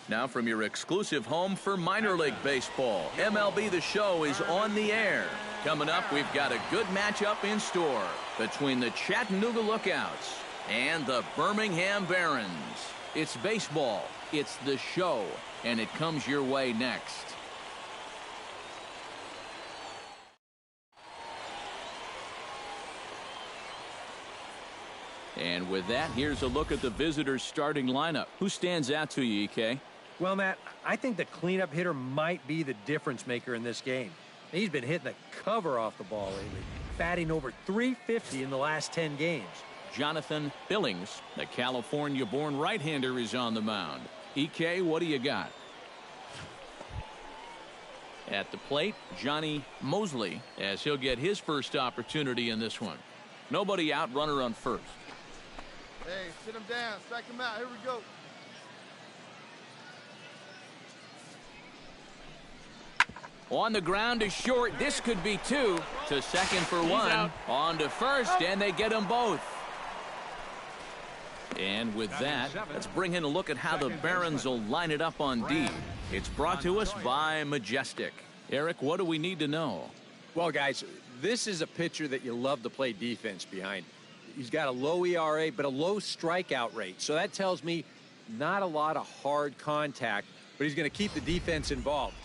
Now from your exclusive home for minor league baseball, MLB The Show is on the air. Coming up, we've got a good matchup in store between the Chattanooga Lookouts and the Birmingham Barons. It's baseball, it's The Show, and it comes your way next. And with that, here's a look at the visitors' starting lineup. Who stands out to you, EK? Well, Matt, I think the cleanup hitter might be the difference maker in this game. He's been hitting the cover off the ball lately, batting over .350 in the last 10 games. Jonathan Billings, the California-born right-hander, is on the mound. EK, what do you got? At the plate, Johnny Mosley, as he'll get his first opportunity in this one. Nobody out, runner on first. Hey, sit him down, strike him out. Here we go. On the ground is short. This could be two. To second for one. On to first, and they get them both. And with that, let's bring in a look at how the Barons will line it up on D. It's brought to us by Majestic. Eric, what do we need to know? Well, guys, this is a pitcher that you love to play defense behind. He's got a low ERA, but a low strikeout rate. So that tells me not a lot of hard contact, but he's going to keep the defense involved.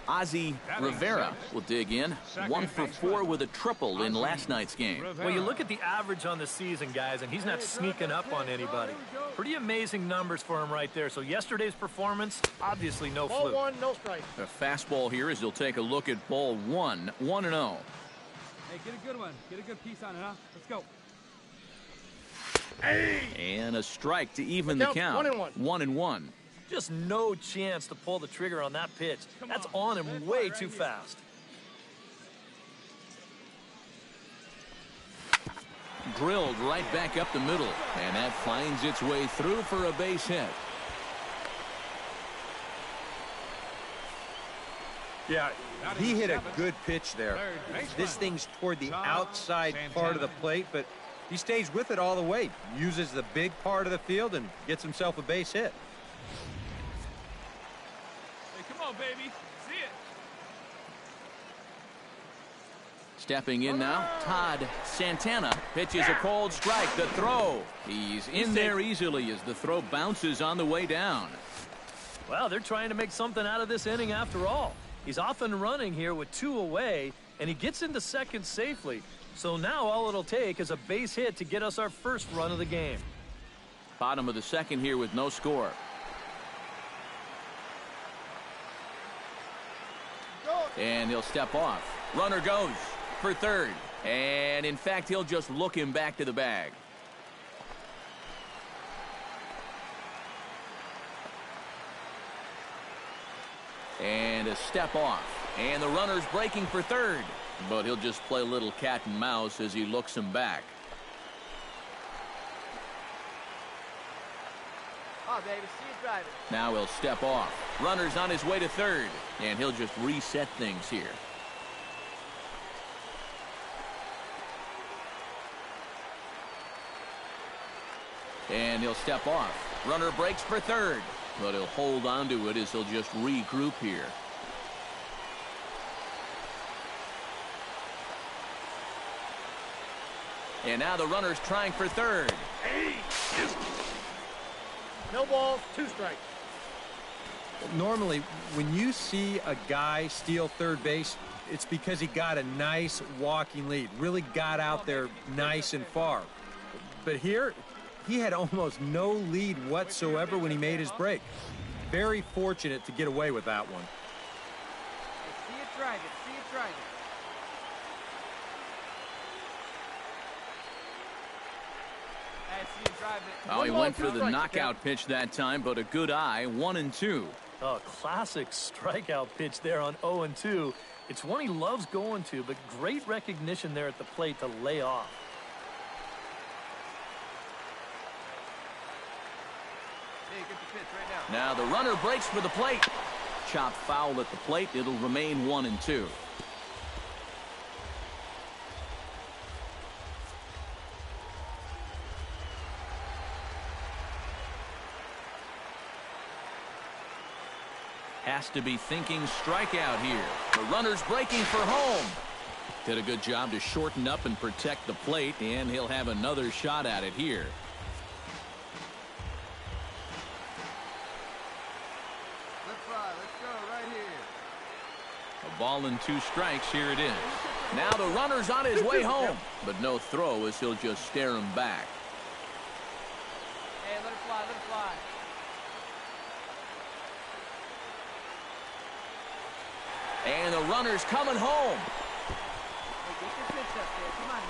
Ozzie Rivera will dig in. 1 for 4 with a triple in last night's game. Well, you look at the average on the season, guys, and he's not sneaking up on anybody. Pretty amazing numbers for him right there. So yesterday's performance, obviously no fluke. Ball 1, no strike. A fastball here as he'll take a look at ball 1, 1-0. Hey, get a good one. Get a good piece on it, huh? Let's go. And a strike to even the count. 1-1. Just no chance to pull the trigger on that pitch. That's on him way too fast. Drilled right back up the middle, and that finds its way through for a base hit. Yeah, he hit a good pitch there. This thing's toward the outside part of the plate, but he stays with it all the way. Uses the big part of the field and gets himself a base hit. Baby, see it. Stepping in now, Todd Santana pitches a cold strike. The throw. He's in there easily as the throw bounces on the way down. Well, they're trying to make something out of this inning after all. He's off and running here with 2 away, and he gets into second safely. So now all it'll take is a base hit to get us our first run of the game. Bottom of the second here with no score. And he'll step off. Runner goes for third. And in fact, he'll just look him back to the bag. And a step off. And the runner's breaking for third. But he'll just play a little cat and mouse as he looks him back. Oh, baby, see you driving. Now he'll step off. Runner's on his way to third. And he'll just reset things here. And he'll step off. Runner breaks for third. But he'll hold on to it as he'll just regroup here. And now the runner's trying for third. No balls, 2 strikes. Normally, when you see a guy steal third base, it's because he got a nice walking lead, really got out there nice and far. But here, he had almost no lead whatsoever when he made his break. Very fortunate to get away with that one. See you drive it, see you drive it. Oh, he went for the knockout pitch that time, but a good eye, 1-2. Oh, classic strikeout pitch there on 0-2. It's one he loves going to, but great recognition there at the plate to lay off. Hey, get the pitch right now. Now the runner breaks for the plate. Chopped foul at the plate. It'll remain 1-2. Has to be thinking strikeout here. The runner's breaking for home. Did a good job to shorten up and protect the plate, and he'll have another shot at it here. Let's fly. Let's go right here. A ball and 2 strikes. Here it is. Now the runner's on his way home, but no throw as he'll just stare him back. Hey, let it fly, let it fly. And the runner's coming home. Hey, get your pitch up there. Come on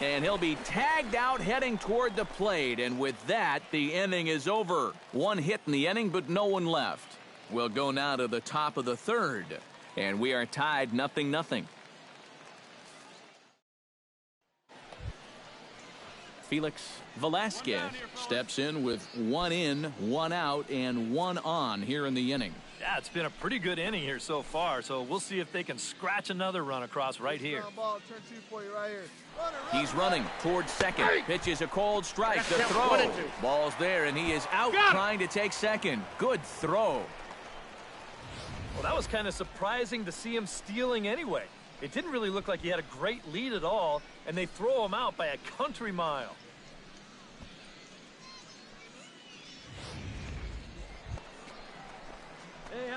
now. And he'll be tagged out heading toward the plate. And with that, the inning is over. 1 hit in the inning, but no one left. We'll go now to the top of the 3rd. And we are tied 0-0. Felix Velasquez steps in with 1 in, 1 out, and 1 on here in the inning. Yeah, it's been a pretty good inning here so far, so we'll see if they can scratch another run across right here. Ball, turn 2 for you right here. He's running towards second. Pitches a cold strike. The throw. Ball's there, and he is out trying to take second. Good throw. Well, that was kind of surprising to see him stealing anyway. It didn't really look like he had a great lead at all, and they throw him out by a country mile.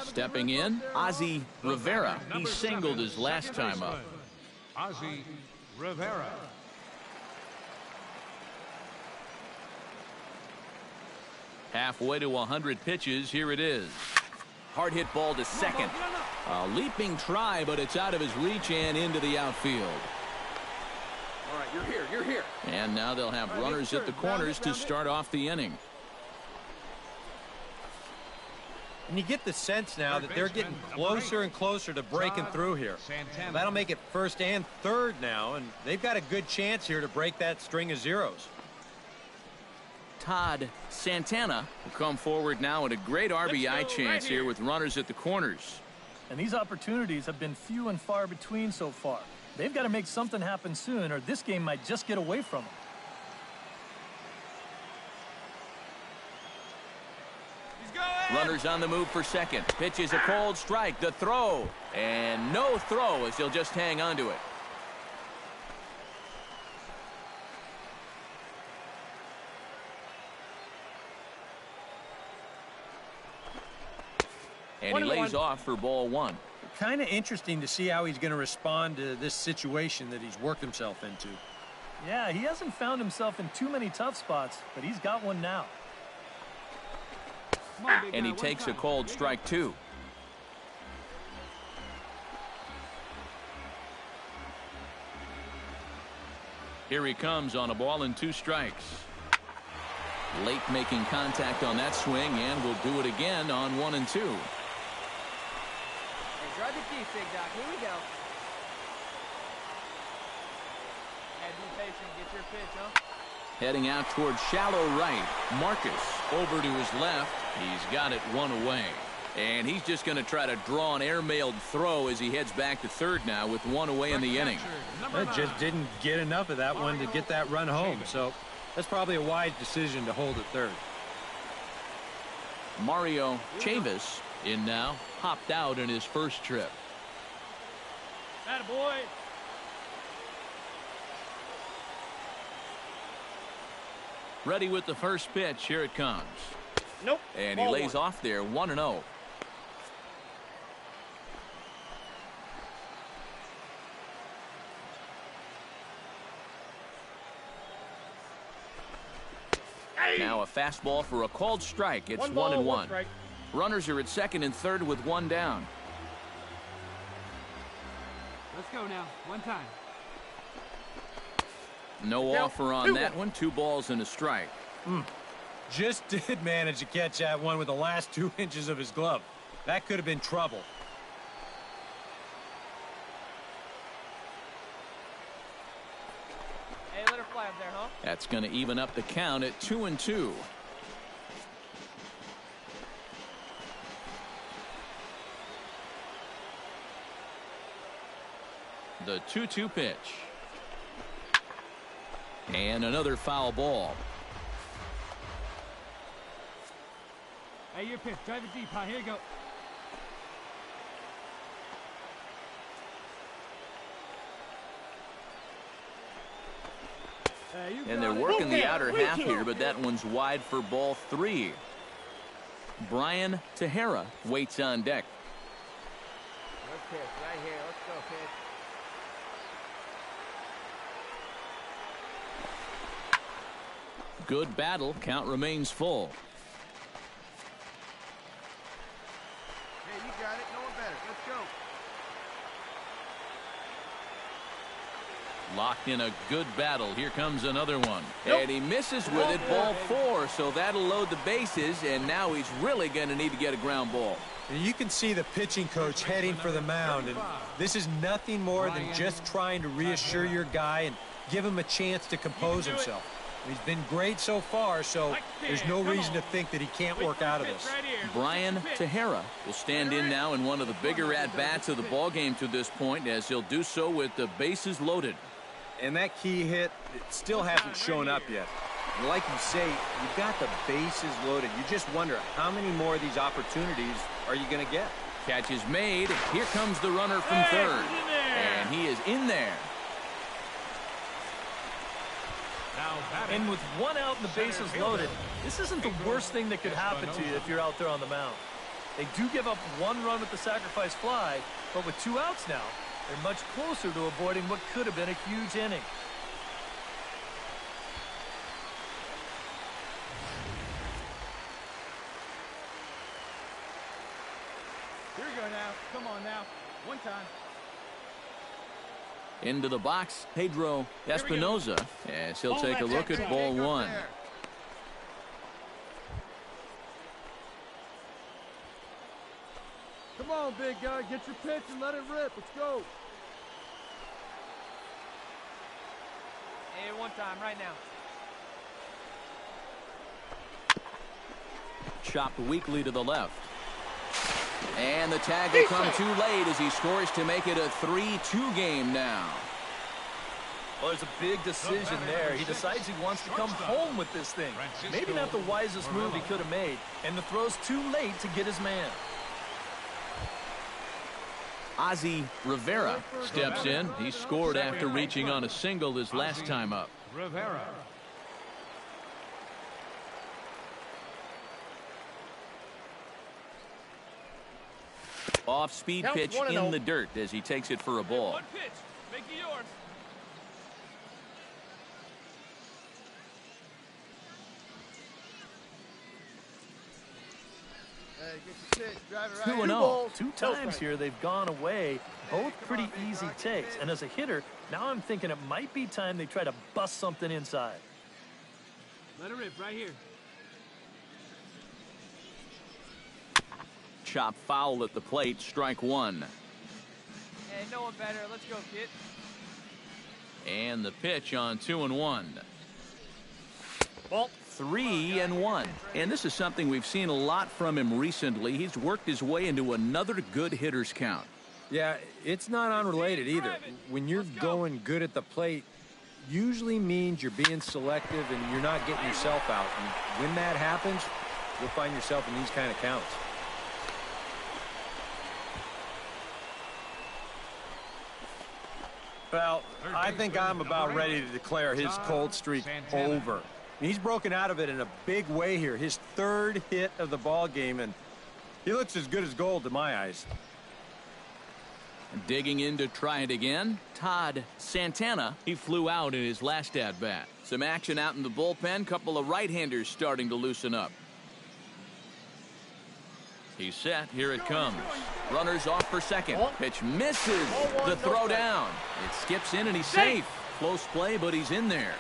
Stepping in, Ozzie Rivera. He singled his last time up. Ozzie Rivera. Halfway to 100 pitches, here it is. Hard hit ball to second. A leaping try, but it's out of his reach and into the outfield. All right, you're here, you're here. And now they'll have runners at the corners to start off the inning. And you get the sense now that they're getting closer and closer to breaking through here. That'll make it 1st and 3rd now, and they've got a good chance here to break that string of zeros. Todd Santana will come forward now in a great RBI chance here with runners at the corners. And these opportunities have been few and far between so far. They've got to make something happen soon, or this game might just get away from them. Runners on the move for second. Pitches a cold strike. The throw. And no throw as he'll just hang on to it. And he lays off for ball 1. Kind of interesting to see how he's going to respond to this situation that he's worked himself into. Yeah, he hasn't found himself in too many tough spots, but he's got one now. And he takes a cold strike, too. Here he comes on a ball and 2 strikes. Late making contact on that swing, and will do it again on 1 and 2. Hey, drive the key, Big Doc. Here we go. Hey, be patient. Get your pitch, huh? Heading out towards shallow right. Marcus over to his left. He's got it 1 away. And he's just going to try to draw an airmailed throw as he heads back to 3rd now with 1 away in the inning. Just didn't get enough of that one to get that run home. So that's probably a wise decision to hold at 3rd. Mario Chavis in now. Hopped out in his first trip. Attaboy. Ready with the first pitch. Here it comes. Nope. And he lays off there 1-0. Now a fastball for a called strike. It's 1-1. Runners are at 2nd and 3rd with 1 down. Let's go now. One time. No offer on that one. 2 balls and a strike. Just did manage to catch that one with the last 2 inches of his glove. That could have been trouble. Hey, let her fly up there, huh? That's going to even up the count at 2-2. The 2-2 pitch. And another foul ball. Hey, your pitch. Drive it deep, huh? Here you go. Hey, you And they're working the outer half here, but that one's wide for ball 3. Brian Tahara waits on deck. Good pitch right here. Let's go, pitch. Good battle. Count remains full. Hey, you got it. No one better. Let's go. Locked in a good battle. Here comes another one. And he misses with it. Ball 4. So that'll load the bases. And now he's really going to need to get a ground ball. And you can see the pitching coach heading for the mound. And this is nothing more than just trying to reassure your guy and give him a chance to compose himself. He's been great so far, so there's no reason to think that he can't work out of this. Brian Tahara will stand in now in one of the bigger at-bats of the ballgame to this point, as he'll do so with the bases loaded. And that key hit, it still hasn't shown up yet. And like you say, you've got the bases loaded. You just wonder how many more of these opportunities are you going to get? Catch is made. Here comes the runner from third. And he is in there. And with one out and the bases loaded, this isn't the worst thing that could happen to you if you're out there on the mound. They do give up one run with the sacrifice fly, but with 2 outs now, they're much closer to avoiding what could have been a huge inning. Here we go now. Come on now. One time. Into the box, Pedro Espinoza, as he'll take a look at ball 1. Come on, big guy. Get your pitch and let it rip. Let's go. Hey, one time, right now. Chopped weakly to the left. And the tag will come too late as he scores to make it a 3-2 game now. Well, there's a big decision there. He decides he wants to come home with this thing. Maybe not the wisest move he could have made. And the throw's too late to get his man. Ozzie Rivera steps in. He scored after reaching on a single his last time up. Rivera. Off-speed pitch in the dirt as he takes it for a ball. One pitch. Make it yours. Hey, get your pitch. Drive it right. 2-0. 2 times here they've gone away. Both pretty easy takes. And as a hitter, now I'm thinking it might be time they try to bust something inside. Let it rip right here. Chop foul at the plate. Strike 1. Hey, no one better. Let's go, kid. And the pitch on 2-1. Ball 3-1. And this is something we've seen a lot from him recently. He's worked his way into another good hitter's count. Yeah, it's not unrelated either. When you're going good at the plate, usually means you're being selective and you're not getting yourself out. And when that happens, you'll find yourself in these kind of counts. Well, I think I'm about ready to declare his cold streak over. He's broken out of it in a big way here. His 3rd hit of the ball game, and he looks as good as gold to my eyes. Digging in to try it again, Todd Santana. He flew out in his last at-bat. Some action out in the bullpen. Couple of right-handers starting to loosen up. He's set. Here it comes. Runners off for second. Pitch misses. The throw down. It skips in and he's safe. Close play, but he's in there.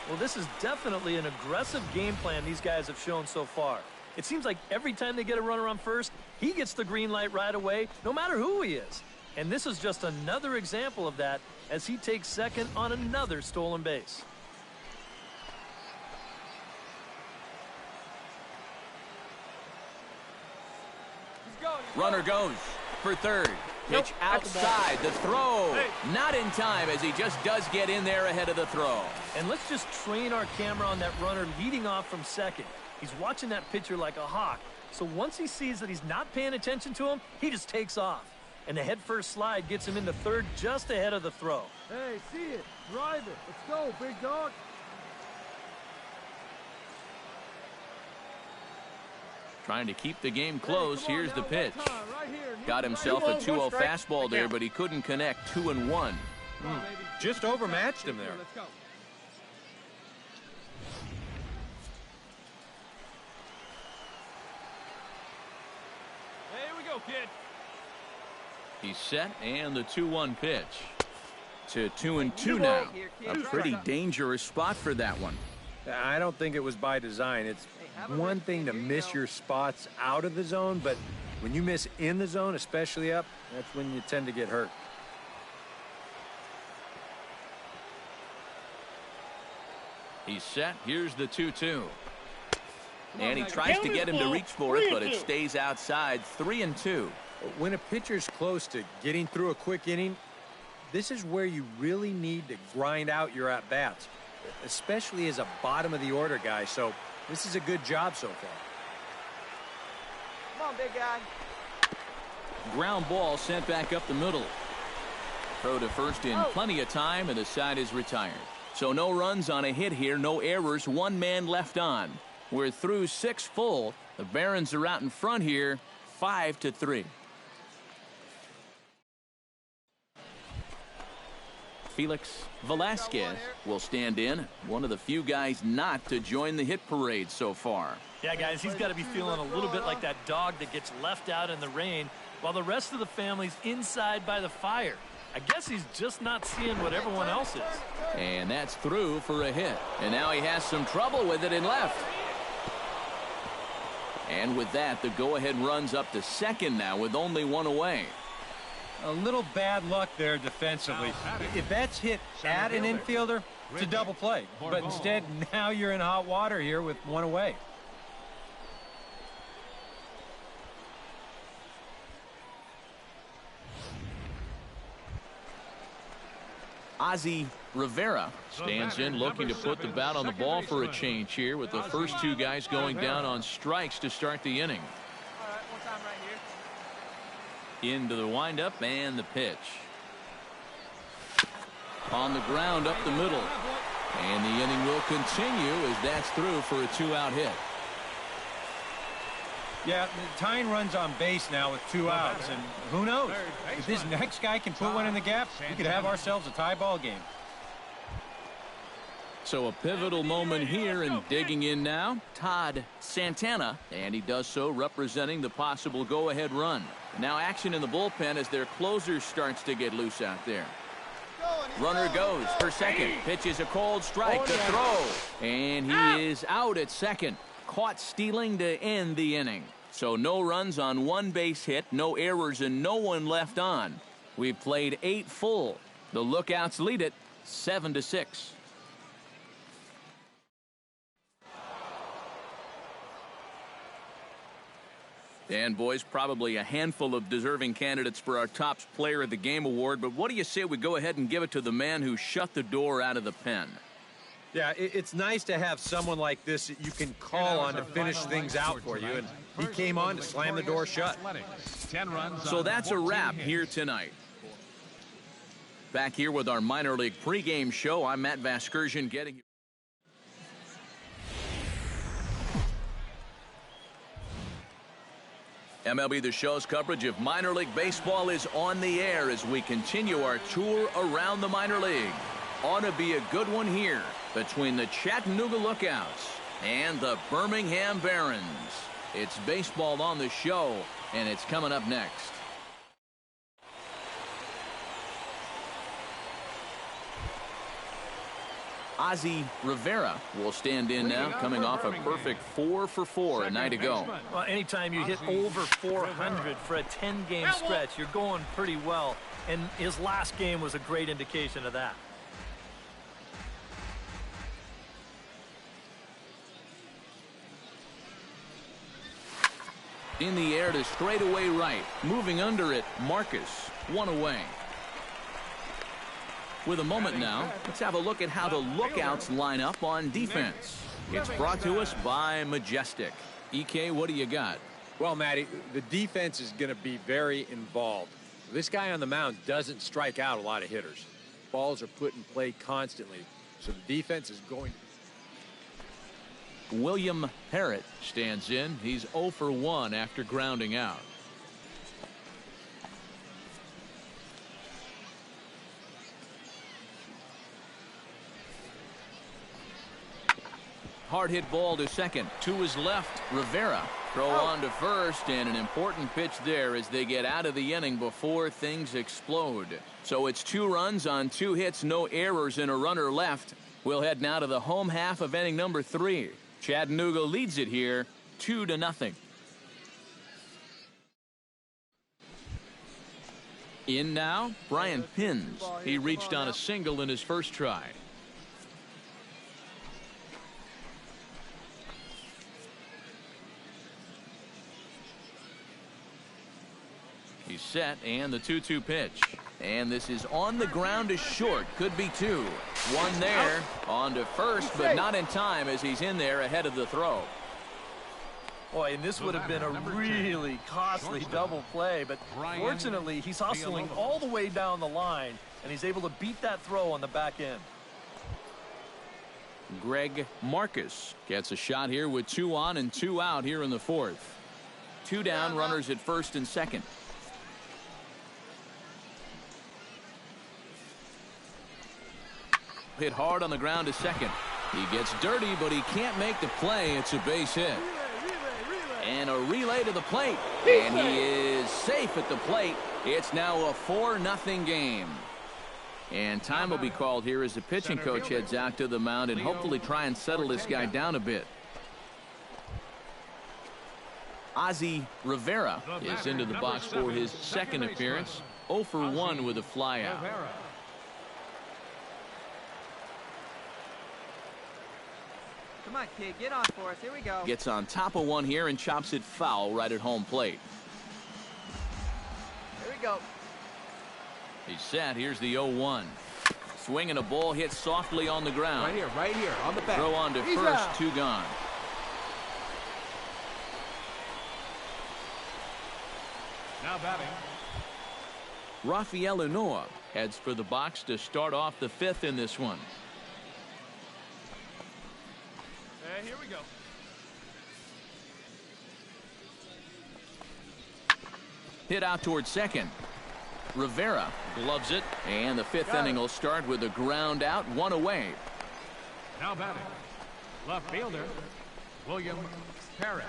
Well, this is definitely an aggressive game plan these guys have shown so far. It seems like every time they get a runner on first, he gets the green light right away, no matter who he is. And this is just another example of that as he takes second on another stolen base. Runner goes for third. Pitch outside. The throw. Not in time as he just does get in there ahead of the throw. And let's just train our camera on that runner leading off from second. He's watching that pitcher like a hawk, So once he sees that he's not paying attention to him, he just takes off. And the head-first slide gets him into third just ahead of the throw. Hey, see it. Drive it. Let's go, big dog. Trying to keep the game close. Hey, Here's the now, pitch. one time, right here. Got himself a 2-0 fastball there, but he couldn't connect. 2-1. Just overmatched him there. Let's go. Here we go, kid. He's set, and the 2-1 pitch. To 2-2 now. A pretty dangerous spot for that one. I don't think it was by design. It's one thing to miss your spots out of the zone, but when you miss in the zone, especially up, that's when you tend to get hurt. He's set. Here's the 2-2. And he tries to get him to reach for it, but it stays outside. 3-2. When a pitcher's close to getting through a quick inning, this is where you really need to grind out your at-bats, especially as a bottom-of-the-order guy. So this is a good job so far. Come on, big guy. Ground ball sent back up the middle. Throw to first in plenty of time, and the side is retired. So no runs on a hit here, no errors, one man left on. We're through 6 full. The Barons are out in front here, 5-3. Felix Velasquez will stand in, one of the few guys not to join the hit parade so far. Yeah, guys, he's got to be feeling a little bit like that dog that gets left out in the rain while the rest of the family's inside by the fire. I guess he's just not seeing what everyone else is. And that's through for a hit. And now he has some trouble with it in left. And with that, the go-ahead runs up to second now with only one away. A little bad luck there defensively. If that's hit at an infielder, it's a double play. But instead, now you're in hot water here with one away. Ozzie Rivera stands in, looking to put the bat on the ball for a change here, with the first two guys going down on strikes to start the inning. All right, one time right here. Into the windup and the pitch. On the ground up the middle. And the inning will continue as that's through for a 2-out hit. Yeah, tying runs on base now with 2 outs, and who knows? If this next guy can put one in the gap, we could have ourselves a tie ball game. So a pivotal moment here, and digging in now, Todd Santana, and he does so representing the possible go-ahead run. Now action in the bullpen as their closer starts to get loose out there. Runner goes for second. Pitches a cold strike to throw. And he is out at second. Caught stealing to end the inning. So no runs on one base hit, no errors, and no one left on. We've played 8 full. The Lookouts lead it 7-6. And boys, probably a handful of deserving candidates for our top player of the game award, but what do you say we go ahead and give it to the man who shut the door out of the pen? Yeah, it's nice to have someone like this that you can call on to finish things out for you, and he came on to slam the door shut. So that's a wrap here tonight. Back here with our minor league pregame show, I'm Matt Vasgersian getting you. MLB The Show's coverage of minor league baseball is on the air as we continue our tour around the minor league. Ought to be a good one here between the Chattanooga Lookouts and the Birmingham Barons. It's baseball on the show, and it's coming up next. Ozzie Rivera will stand in now, coming off a perfect 4 for 4 a night ago. Well, anytime you hit over 400 for a 10-game stretch, you're going pretty well. And his last game was a great indication of that. In the air to straightaway right. Moving under it, Marcus. One away. With a moment now, let's have a look at how the Lookouts line up on defense. It's brought to us by Majestic. EK, what do you got? Well, Matty, the defense is going to be very involved. This guy on the mound doesn't strike out a lot of hitters. Balls are put in play constantly, so the defense is going. William Harrett stands in. He's 0 for 1 after grounding out. Hard hit ball to second. To his left, Rivera. Throw on to first, and an important pitch there as they get out of the inning before things explode. So it's 2 runs on 2 hits, no errors, and a runner left. We'll head now to the home half of inning number 3. Chattanooga leads it here 2-0. In now, Brian Pins. He reached on a single in his first try. He's set, and the 2-2 pitch. And this is on the ground to short. Could be 2. 1 there. On to first, but not in time as he's in there ahead of the throw. Boy, and this would have been a really costly double play, but fortunately, he's hustling all the way down the line, and he's able to beat that throw on the back end. Greg Marcus gets a shot here with 2 on and 2 out here in the 4th. 2 down, runners at first and second. Hit hard on the ground to second. He gets dirty, but he can't make the play. It's a base hit. And a relay to the plate. And he is safe at the plate. It's now a 4-0 game. And time will be called here as the pitching coach heads out to the mound and hopefully try and settle this guy down a bit. Ozzie Rivera is into the box for his second appearance. 0 for 1 with a flyout. Come on, kid, get on for us. Here we go. Gets on top of one here and chops it foul right at home plate. Here we go. He's set. Here's the 0-1. Swinging a ball hit softly on the ground. Right here, on the back. Throw on to first, 2 gone. Now batting. Rafael Unoa heads for the box to start off the 5th in this one. Here we go. Hit out towards second. Rivera gloves it, and the 5th inning will start with a ground out, 1 away. Now batting. Left fielder, William Perez.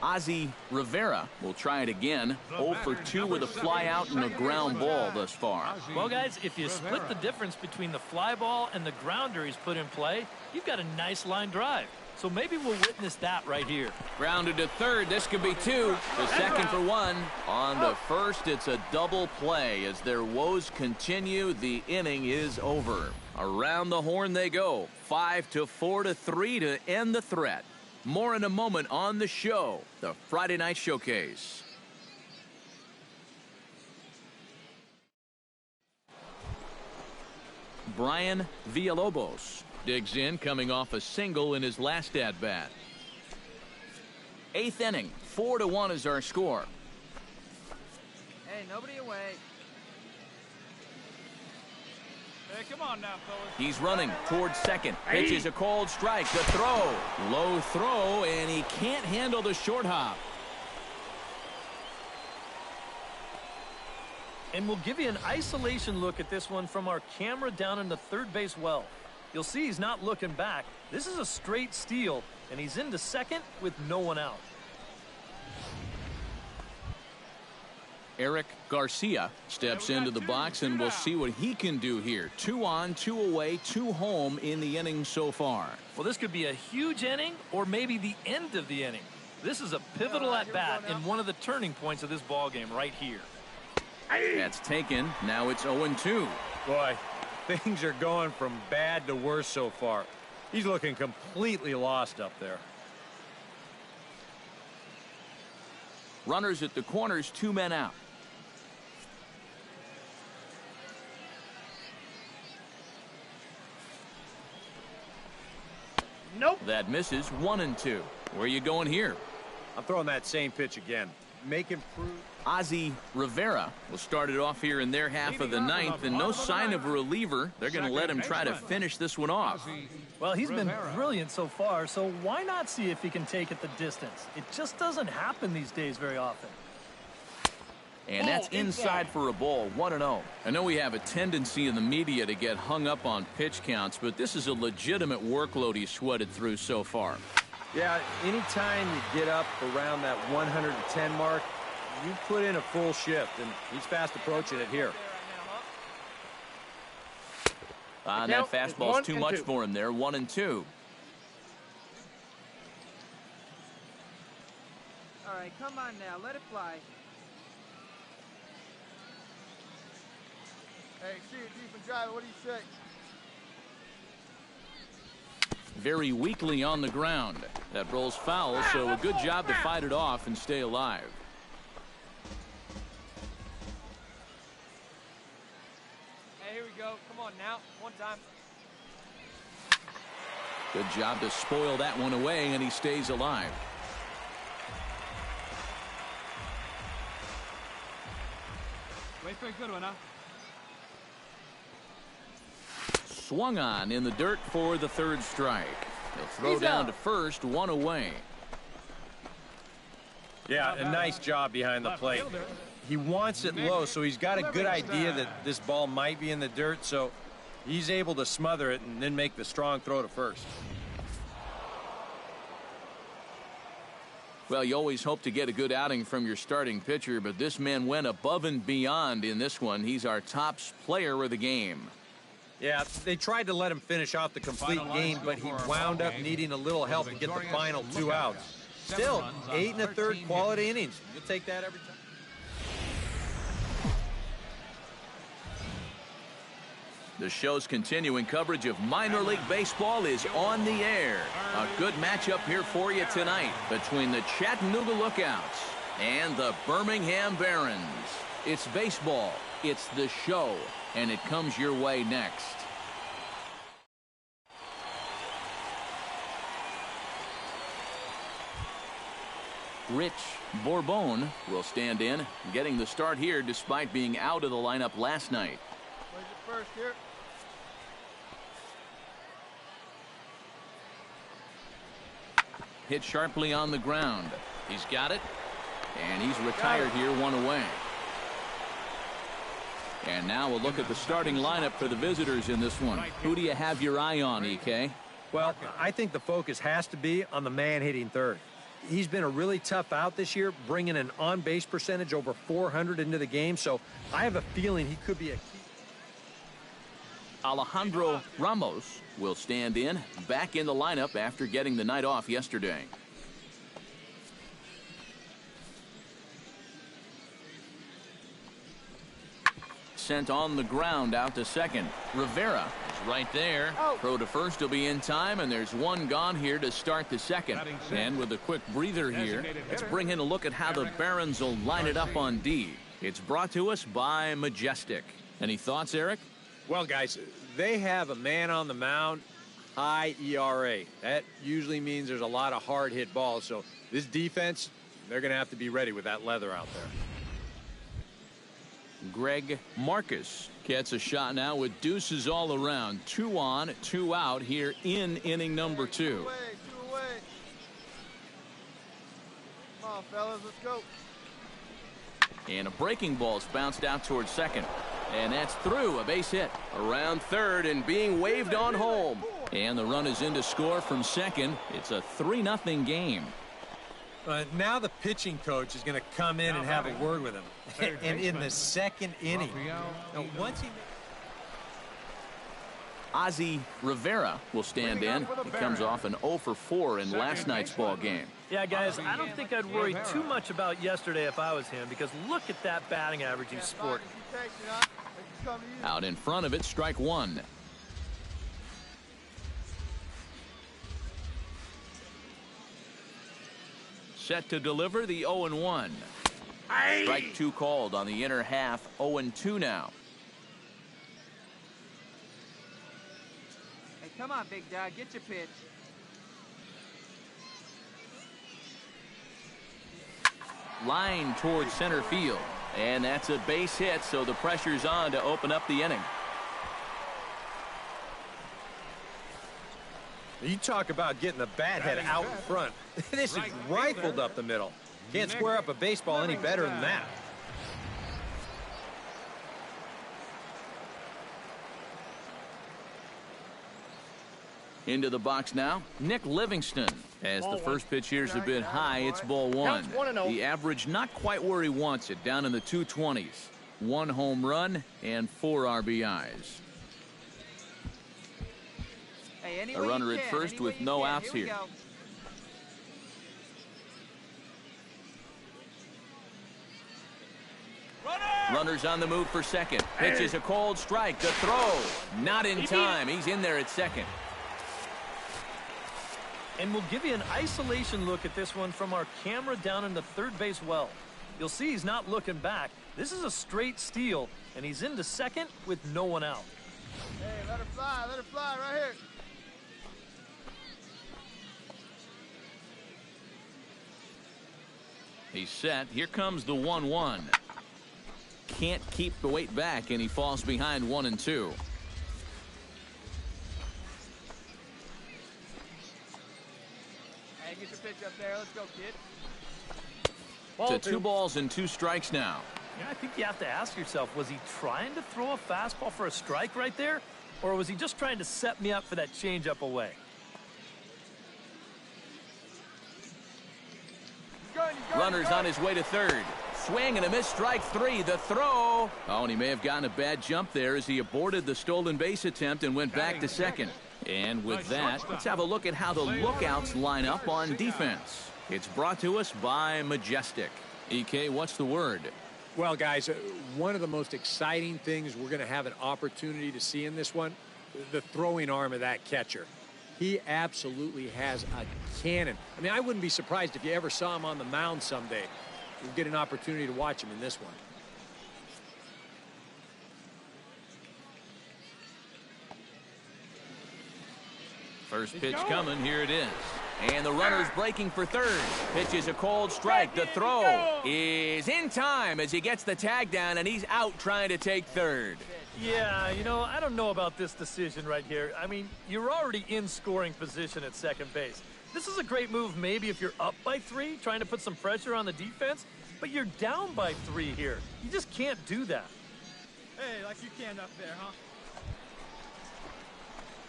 Ozzie Rivera will try it again. 0 for 2 with a fly out and a ground ball thus far. Well, guys, if you split the difference between the fly ball and the grounder he's put in play, you've got a nice line drive. So maybe we'll witness that right here. Grounded to third. This could be 2. The second for 1. On to first, it's a double play. As their woes continue, the inning is over. Around the horn they go. 5-4-3 to end the threat. More in a moment on the show, the Friday Night Showcase. Brian Villalobos digs in, coming off a single in his last at-bat. 8th inning, 4-1 is our score. Hey, nobody away. Hey, come on now, fellas. He's running towards second. Pitches a cold strike. The throw. Low throw, and he can't handle the short hop. And we'll give you an isolation look at this one from our camera down in the third base well. You'll see he's not looking back. This is a straight steal, and he's into second with no one out. Eric Garcia steps into the box, and we'll see what he can do here. 2 on, 2 away, 2 home in the inning so far. Well, this could be a huge inning or maybe the end of the inning. This is a pivotal at-bat and one of the turning points of this ball game right here. That's taken. Now it's 0-2. Boy, things are going from bad to worse so far. He's looking completely lost up there. Runners at the corners, 2 men out. Nope. That misses 1-2. Where are you going here? I'm throwing that same pitch again. Make him prove. Ozzie Rivera will start it off here in their half of the ninth, and no sign of a reliever. They're going to let him try to finish this one off. Well, he's been brilliant so far, so why not see if he can take it the distance? It just doesn't happen these days very often. And that's inside for a ball, 1-0. I know we have a tendency in the media to get hung up on pitch counts, but this is a legitimate workload he's sweated through so far. Yeah, anytime you get up around that 110 mark, you put in a full shift, and he's fast approaching it here. And that fastball's too much for him there, 1-2. All right, come on now. Let it fly. Hey, see it deep and drive. What do you say? Very weakly on the ground. That rolls foul, so a good job to fight it off and stay alive. Hey, here we go. Come on now. One time. Good job to spoil that one away, and he stays alive. Wait for a good one, huh? Swung on in the dirt for the third strike. He'll throw down to first, one away. Yeah, a nice job behind the plate. He wants it low, so he's got a good idea that this ball might be in the dirt, so he's able to smother it and then make the strong throw to first. Well, you always hope to get a good outing from your starting pitcher, but this man went above and beyond in this one. He's our top player of the game. Yeah, they tried to let him finish off the complete game, but he wound up needing a little help to get the final 2 outs. Still, 8 1/3 quality innings. You'll take that every time. The show's continuing coverage of minor league baseball is on the air. A good matchup here for you tonight between the Chattanooga Lookouts and the Birmingham Barons. It's baseball, it's the show, and it comes your way next. Rich Bourbon will stand in, getting the start here despite being out of the lineup last night. Plays it first here. Hit sharply on the ground. He's got it, and he's retired here, one away. And now we'll look at the starting lineup for the visitors in this one. Who do you have your eye on, EK? Well, I think the focus has to be on the man hitting third. He's been a really tough out this year, bringing an on-base percentage over 400 into the game, so I have a feeling he could be a key. Alejandro Ramos will stand in, back in the lineup after getting the night off yesterday. Sent on the ground out to second. Rivera is right there. Throw to first will be in time, and there's one gone here to start the second. And with a quick breather here, let's bring in a look at how the Barons will line it up on D. It's brought to us by Majestic. Any thoughts, Eric? Well, guys, they have a man on the mound, high ERA. That usually means there's a lot of hard hit balls, so this defense, they're going to have to be ready with that leather out there. Greg Marcus gets a shot now with deuces all around. 2 on, 2 out here in inning number 2. Two away. Come on, fellas, let's go. And a breaking ball's bounced out towards second. And that's through, a base hit. Around third and being waved on home. And the run is in to score from second. It's a 3-0 game. Now the pitching coach is going to come in and have a word with him. And in the second inning, once he... Ozzie Rivera will stand in. He comes off an 0 for 4 in last night's ball game. Yeah, guys, I don't think I'd worry too much about yesterday if I was him, because look at that batting average he's sporting. Out in front of it, strike 1. Set to deliver the 0-1. Strike 2 called on the inner half. 0-2 now. Hey, come on, big dog. Get your pitch. Line towards center field. And that's a base hit, so the pressure's on to open up the inning. You talk about getting the bat head out in front. This is rifled up the middle. Can't square up a baseball any better than that. Into the box now, Nick Livingston. As the first pitch here's a bit high, it's ball one. The average not quite where he wants it, down in the 220s. 1 home run and 4 RBIs. Hey, A runner at first with no outs here. Runners on the move for second. Pitch is a cold strike. The throw. Not in time. He's in there at second. And we'll give you an isolation look at this one from our camera down in the third base well. You'll see he's not looking back. This is a straight steal, and he's into second with no one out. Hey, let her fly right here. He's set. Here comes the 1-1. Can't keep the weight back, and he falls behind 1 and 2. Hey, get your pitch up there. Let's go, kid. To 2 balls and 2 strikes now. Yeah, I think you have to ask yourself, was he trying to throw a fastball for a strike right there? Or was he just trying to set me up for that changeup away? Runner's on his way to third. Swing and a miss, strike 3. The throw. Oh, and he may have gotten a bad jump there as he aborted the stolen base attempt and went back to second. And with that, let's have a look at how the lookouts line up on defense. It's brought to us by Majestic. EK, what's the word? Well, guys, one of the most exciting things we're going to have an opportunity to see in this one, the throwing arm of that catcher. He absolutely has a cannon. I mean, I wouldn't be surprised if you ever saw him on the mound someday. We'll get an opportunity to watch him in this one. First pitch coming. Here it is. And the runner's breaking for third. Pitch is a cold strike. The throw is in time as he gets the tag down, and he's out trying to take third. Yeah, you know, I don't know about this decision right here. I mean, you're already in scoring position at second base. This is a great move maybe if you're up by 3, trying to put some pressure on the defense, but you're down by 3 here. You just can't do that. Hey, like you can up there, huh?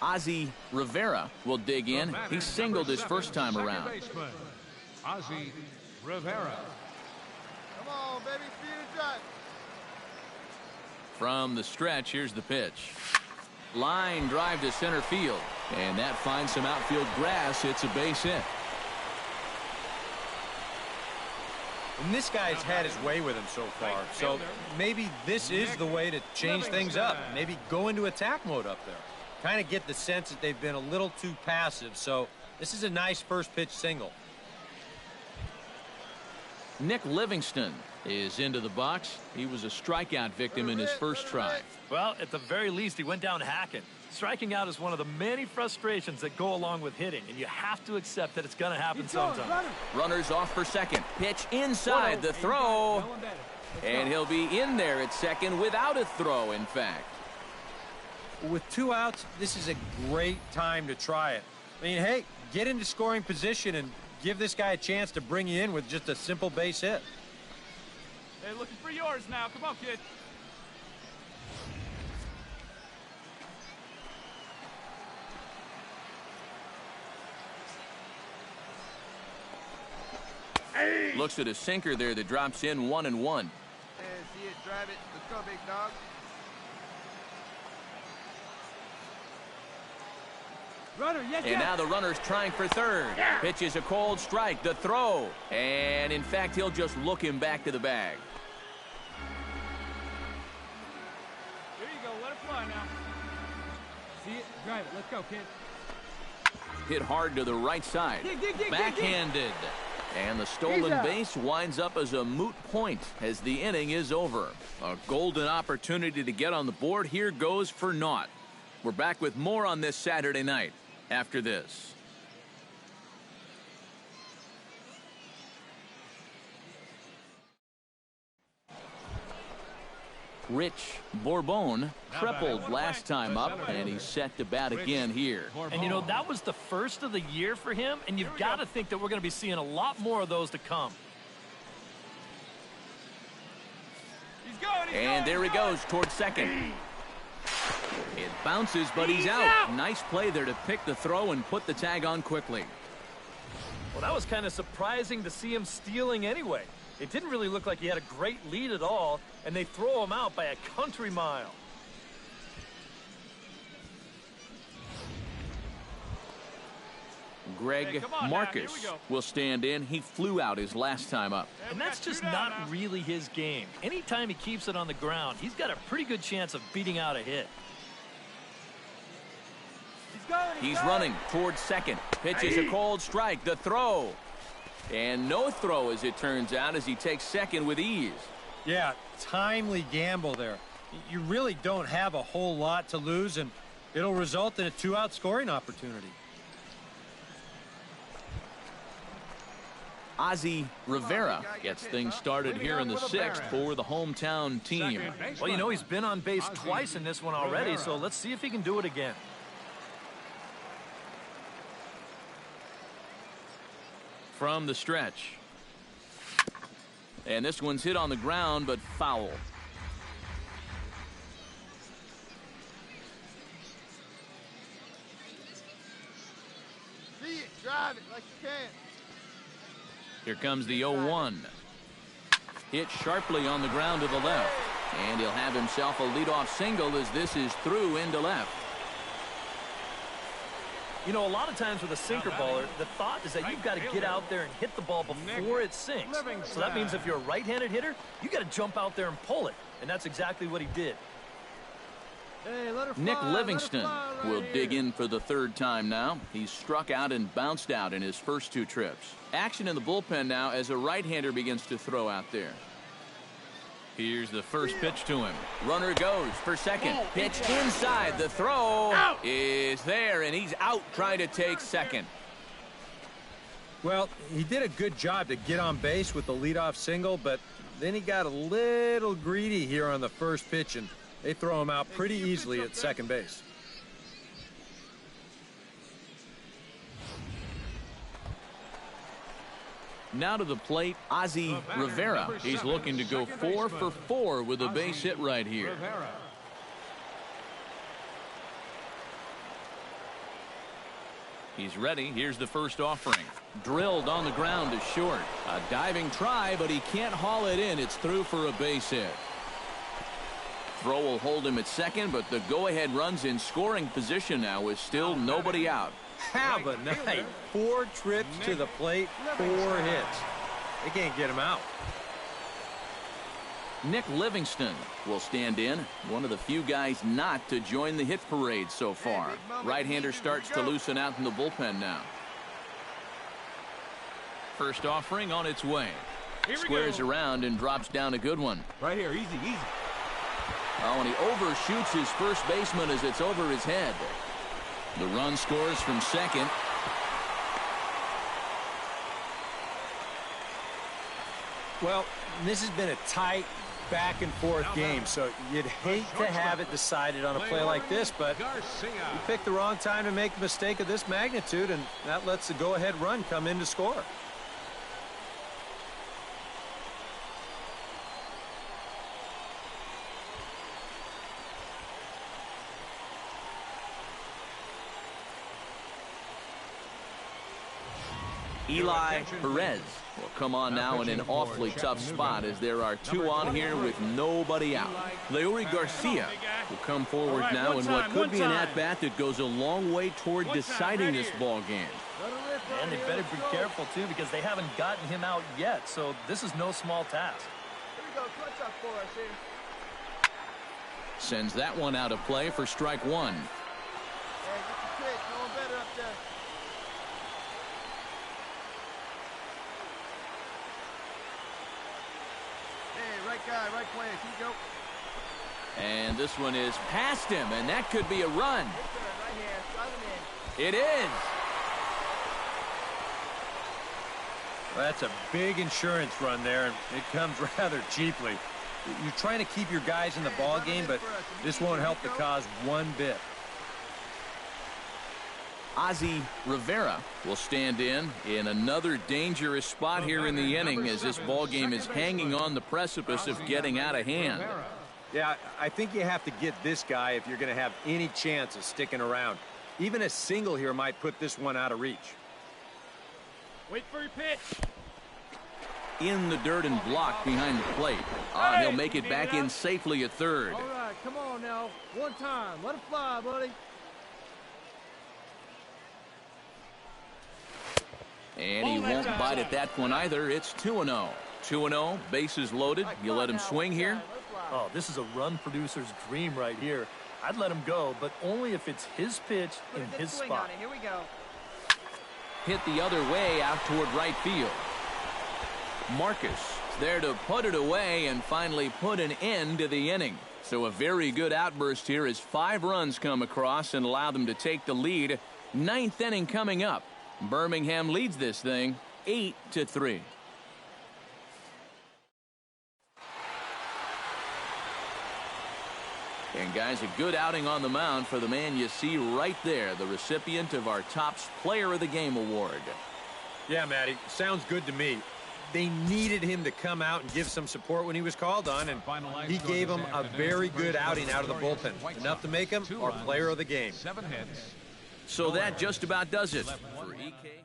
Ozzie Rivera will dig in. He singled his first time around. Ozzie Rivera. Come on, baby, speed and drive. From the stretch, here's the pitch. Line drive to center field. And that finds some outfield grass. It's a base hit. And this guy's had his way with him so far. So maybe this is the way to change things up. Maybe go into attack mode up there. Kind of get the sense that they've been a little too passive. So this is a nice first pitch single. Nick Livingston is into the box. He was a strikeout victim in his first try. Well, at the very least, he went down hacking. Striking out is one of the many frustrations that go along with hitting, and you have to accept that it's going to happen sometime. Runners off for second. Pitch inside the throw. And he'll be in there at second without a throw, in fact. With 2 outs, this is a great time to try it. I mean, hey, get into scoring position and give this guy a chance to bring you in with just a simple base hit. Hey, looking for yours now. Come on, kid. Hey. Looks at a sinker there that drops in 1-1. Hey, see it, drive it. Let's go, big dog. Runner, yes, And now the runner's trying for third. Pitch is a cold strike. The throw. And, in fact, he'll just look him back to the bag. There you go. Let it fly now. See it? Drive it. Let's go, kid. Hit hard to the right side. Backhanded. And the stolen base winds up as a moot point as the inning is over. A golden opportunity to get on the board here goes for naught. We're back with more on this Saturday night after this. Rich Bourbon tripled last time up, and he's set to bat again here. And, you know, that was the first of the year for him, and you've got to think that we're going to be seeing a lot more of those to come. And there he goes towards second. It bounces, but he's out. Nice play there to pick the throw and put the tag on quickly. Well, that was kind of surprising to see him stealing anyway. It didn't really look like he had a great lead at all, and they throw him out by a country mile. Greg Marcus will stand in. He flew out his last time up. And that's just not really his game. Anytime he keeps it on the ground, he's got a pretty good chance of beating out a hit. He's running towards second. Pitch is a cold strike. The throw. And no throw, as it turns out, as he takes second with ease. Yeah, timely gamble there. You really don't have a whole lot to lose, and it'll result in a two-out scoring opportunity. Ozzie Rivera gets things started here in the sixth for the hometown team. Well, you know, he's been on base twice in this one already, so let's see if he can do it again. From the stretch. And this one's hit on the ground, but foul. See it, drive it like you can. Here comes the 0-1. Hit sharply on the ground to the left. And he'll have himself a leadoff single as this is through into left. You know, a lot of times with a sinker baller, the thought is that you've got to get out there and hit the ball before it sinks. So that means if you're a right-handed hitter, you got to jump out there and pull it. And that's exactly what he did. Hey, let her fly, Nick Livingston right will here. dig in for the third time now. He's struck out and bounced out in his first two trips. Action in the bullpen now as a right-hander begins to throw out there. Here's the first pitch to him. Runner goes for second. Pitch inside. The throw is there, and he's out trying to take second. Well, he did a good job to get on base with the leadoff single, but then he got a little greedy here on the first pitch, and they throw him out pretty easily at second base. Now to the plate, Ozzie Rivera. He's looking to go 4 for 4 with a base hit right here. He's ready. Here's the first offering. Drilled on the ground to short. A diving try, but he can't haul it in. It's through for a base hit. Throw will hold him at second, but the go-ahead run's in scoring position now with still nobody out. Have a night. 4 trips to the plate, 4 hits. They can't get him out. Nick Livingston will stand in. One of the few guys not to join the hit parade so far. Right-hander starts to loosen out in the bullpen now. First offering on its way. Squares around and drops down a good one. Right here, easy, easy. Oh, and he overshoots his first baseman as it's over his head. The run scores from second. Well, this has been a tight back and forth game, so you'd hate to have it decided on a play like this, but you picked the wrong time to make a mistake of this magnitude, and that lets the go-ahead run come in to score. Eli Perez will come on now in an awfully tough spot as there are 2 on here with nobody out. Leury Garcia will come forward now in what could be an at-bat that goes a long way toward deciding this ball game. And they better be careful, too, because they haven't gotten him out yet, so this is no small task. Here we go, clutch up for us here. Sends that one out of play for strike 1. Hey, get the pitch, no one better up there. Hey, right guy, right place, here you go. And this one is past him, and that could be a run. Right here, drive him in. It is. Well, that's a big insurance run there, and it comes rather cheaply. You're trying to keep your guys in the ball game, but this won't help the cause one bit. Ozzie Rivera will stand in another dangerous spot here in the inning as this ball game is hanging on the precipice of getting out of hand. Yeah, I think you have to get this guy if you're going to have any chance of sticking around. Even a single here might put this one out of reach. Wait for your pitch. In the dirt and blocked behind the plate. He'll make it back in safely at third. All right, come on now. One time. Let it fly, buddy. And he won't bite at that one either. It's 2-0. 2-0, bases loaded. You let him swing here? Oh, this is a run producer's dream right here. I'd let him go, but only if it's his pitch in his spot. Here we go. Hit the other way out toward right field. Marcus there to put it away and finally put an end to the inning. So a very good outburst here as 5 runs come across and allow them to take the lead. 9th inning coming up. Birmingham leads this thing 8-3. And guys, a good outing on the mound for the man you see right there, the recipient of our Topps Player of the Game award. Yeah, Matty, sounds good to me. They needed him to come out and give some support when he was called on, and he gave them a very good outing out of the bullpen. Enough to make him our Player of the Game. 7 hits. So that just about does it for EK.